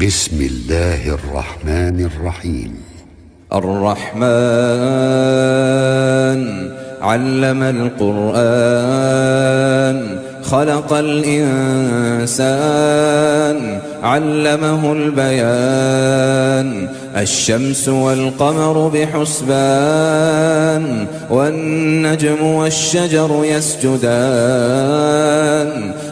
بسم الله الرحمن الرحيم. الرحمن علم القرآن خلق الإنسان علمه البيان الشمس والقمر بحسبان والنجم والشجر يسجدان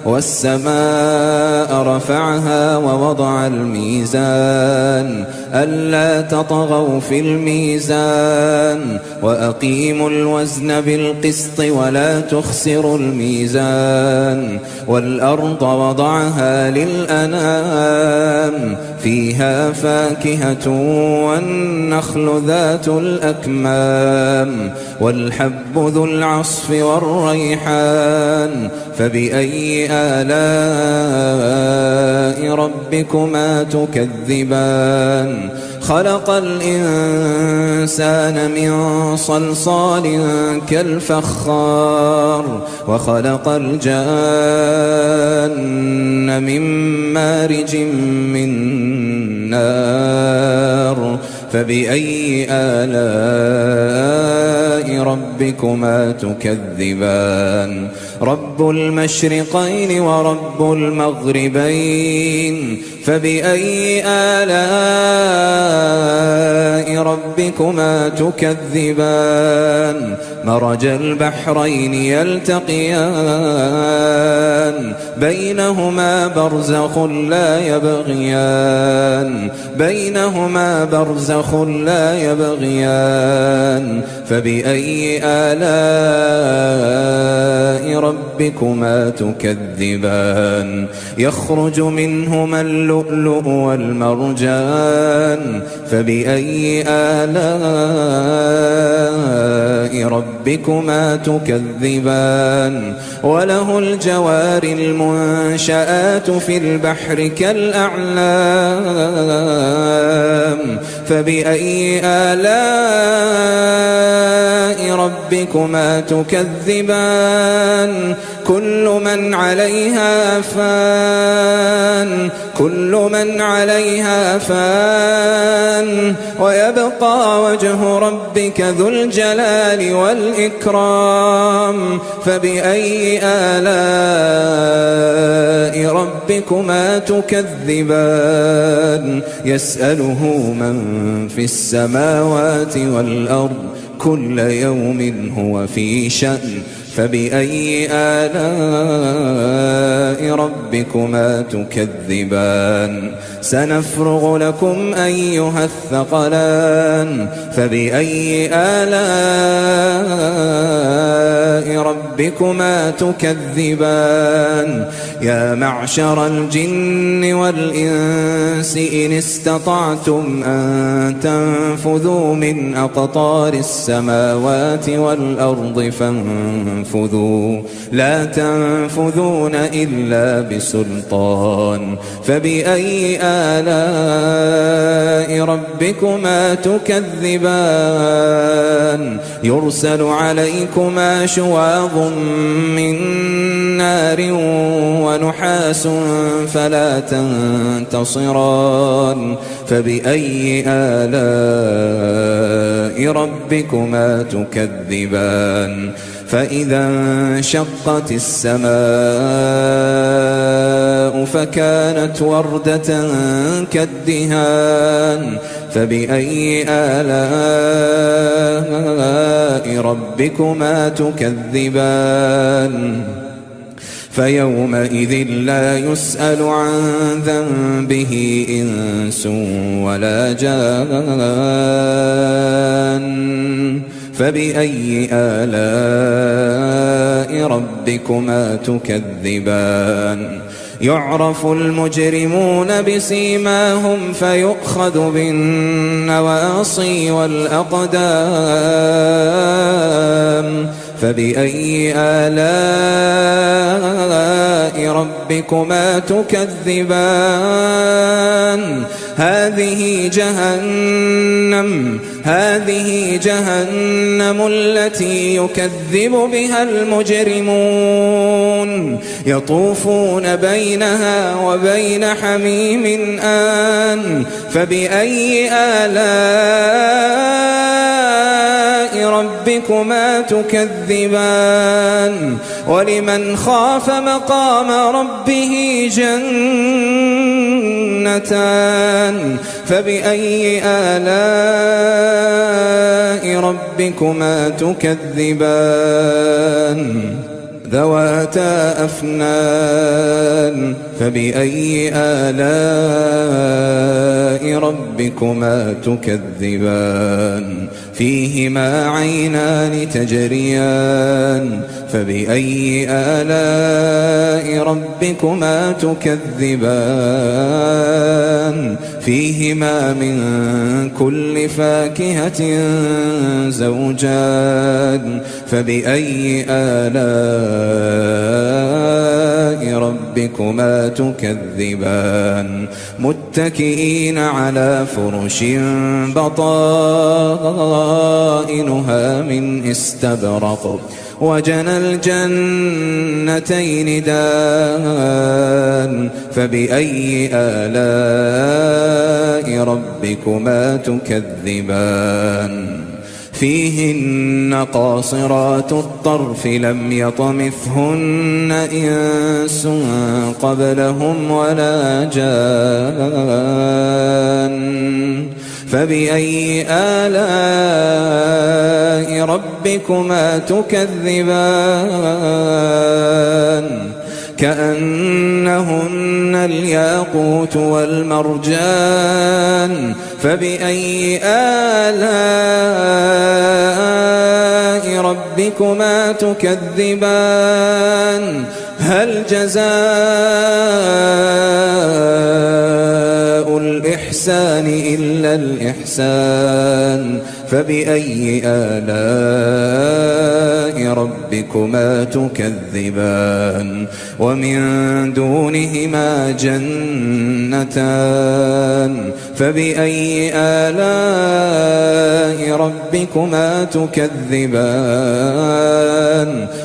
والسماء رفعها ووضع الميزان ألا تطغوا في الميزان وأقيموا الوزن بالقسط ولا تخسروا الميزان والأرض وضعها للأنام فيها فاكهة والنخل ذات الأكمام والحب ذو العصف والريحان فبأي آلاء ربكما تكذبان خلق الإنسان من صلصال كالفخار وخلق الجان من مارج من نار فبأي آلاء ربكما تكذبان رب المشرقين ورب المغربين فبأي آلاء ربكما تكذبان مرج البحرين يلتقيان بينهما برزخ لا يبغيان فبأي آلاء ربكما تكذبان يخرج منهما اللؤلؤ والمرجان فبأي آلاء ربكما تكذبان وله الجوار المنشآت في البحر كالأعلام فبأي آلاء ربكما تكذبان كل من عليها فان ويبقى وجه ربك ذو الجلال والإكرام فبأي آلاء ربكما تكذبان يسأله من في السماوات والأرض كل يوم هو في شأن فبأي آلاء ربكما تكذبان سنفرغ لكم أيها الثقلان فبأي آلاء ربكما تكذبان يا معشر الجن والإنس إن استطعتم أن تنفذوا من أقطار السماوات والأرض فانفذوا لا تنفذون إلا بسلطان فبأي آلاء ربكما تكذبان يرسل عليكما شواظ من نار ونحاس فلا تنتصران فبأي آلاء ربكما تكذبان فإذا انشقت السماء فكانت وردة كالدهان فبأي آلاء ربكما تكذبان فيومئذ لا يسأل عن ذنبه إنس ولا جان فبأي آلاء ربكما تكذبان يعرف المجرمون بسيماهم فيؤخذ بالنواصي والأقدام فبأي آلاء ربكما تكذبان هذه جهنم هذه جهنم التي يكذب بها المجرمون يطوفون بينها وبين حميم آن فبأي آلاء ربكما تكذبان ولمن خاف مقام ربه جنتان فبأي آلاء ربكما تكذبان ذواتا أفنان فبأي آلاء ربكما تكذبان فيهما عينان تجريان فبأي آلاء ربكما تكذبان فيهما من كل فاكهة زوجان فبأي آلاء ربكما تكذبان متكئين على فرش بطائنها من استبرق وجنى الجنتين دان فبأي آلاء ربكما تكذبان فيهن قاصرات الطرف لم يطمثهن إنس قبلهم ولا جان فبأي آلاء ربكما تكذبان كأنهن الياقوت والمرجان فبأي آلاء ربكما تكذبان هل جزاء الإحسان إلا الإحسان فبأي آلاء ربكما تكذبان ومن دونهما جنتان فبأي آلاء ربكما تكذبان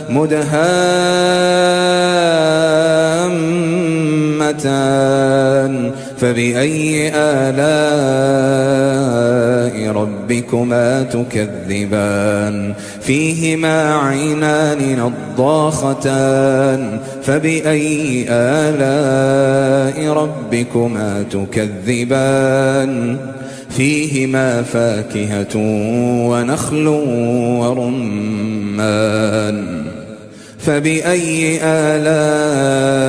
مدهامتان فبأي آلاء ربكما تكذبان فيهما عينان نضاختان فبأي آلاء ربكما تكذبان فيهما فاكهة ونخل ورمان فبأي آلاء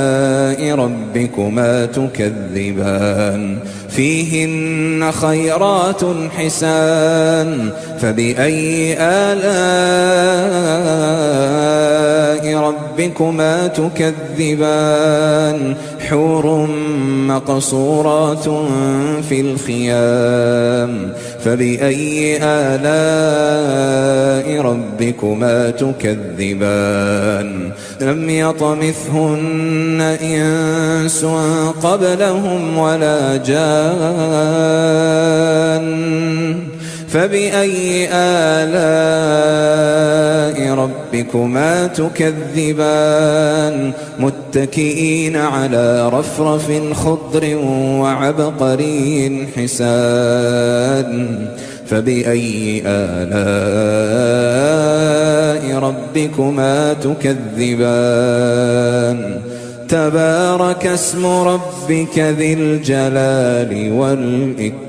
ربكما تكذبان فيهن خيرات حسان فبأي آلاء ربكما تكذبان حور مقصورات في الخيام فبأي آلاء ربكما تكذبان لم يطمثهن إنس قبلهم ولا جان فبأي آلاء ربكما تكذبان متكئين على رفرف خضر وعبقري حسان فبأي آلاء ربكما تكذبان تبارك اسم ربك ذي الجلال والإكرام